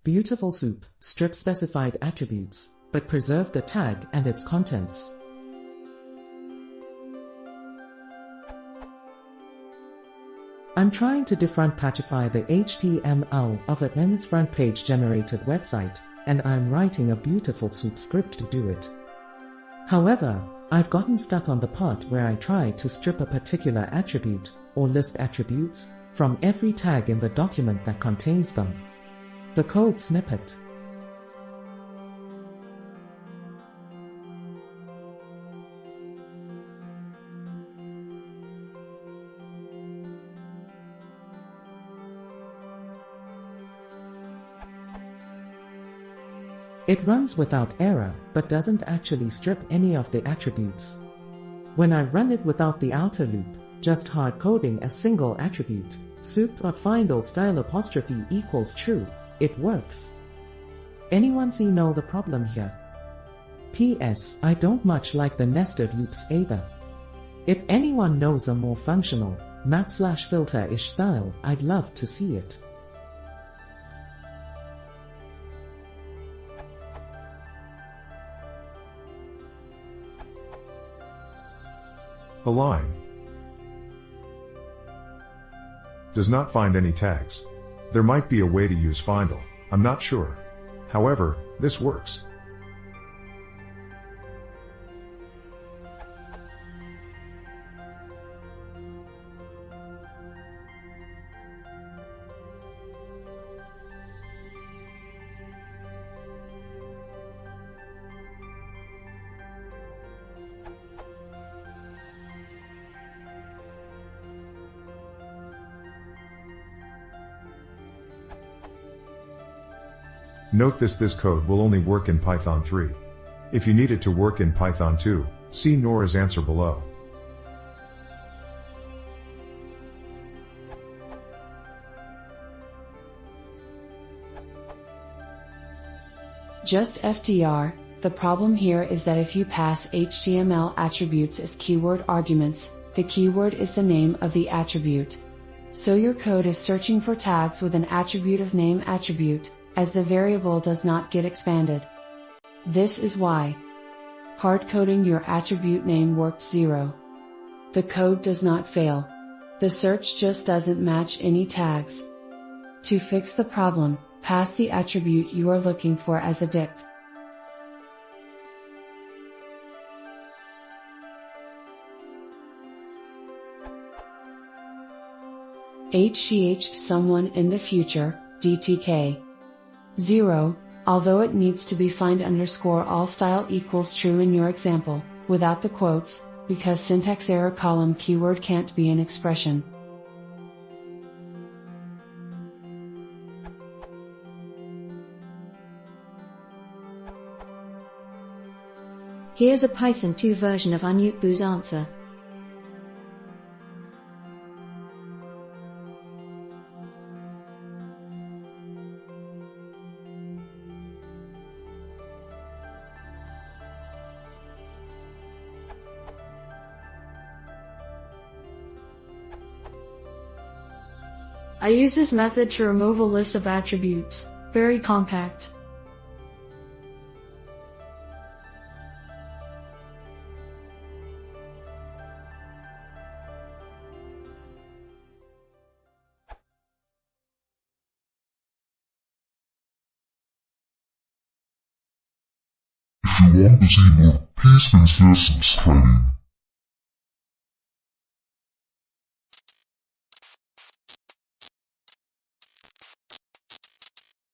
BeautifulSoup, strip specified attributes, but preserve the tag and its contents. I'm trying to defront-pagify the HTML of N's front page generated website, and I'm writing a BeautifulSoup script to do it. However, I've gotten stuck on the part where I try to strip a particular attribute, or list attributes, from every tag in the document that contains them. The code snippet. It runs without error, but doesn't actually strip any of the attributes. When I run it without the outer loop, just hard coding a single attribute, soup.findAllStyle' equals true, it works. Anyone see the problem here? PS, I don't much like the nested loops either. If anyone knows a more functional, map/filter-ish style, I'd love to see it. Align. Does not find any tags. There might be a way to use findAll, I'm not sure. However, this works. Note this code will only work in Python 3. If you need it to work in Python 2, see Nora's answer below. Just FDR, the problem here is that if you pass HTML attributes as keyword arguments, the keyword is the name of the attribute. So your code is searching for tags with an attribute of name attribute, as the variable does not get expanded. This is why hard-coding your attribute name worked 0. The code does not fail. The search just doesn't match any tags. To fix the problem, pass the attribute you are looking for as a dict. HCH someone in the future, DTK. 0, although it needs to be find_all_style equals true in your example, without the quotes, because syntax error column keyword can't be an expression. Here's a Python 2 version of Anupbu's answer. I use this method to remove a list of attributes. Very compact. If you want to see more, please consider subscribing.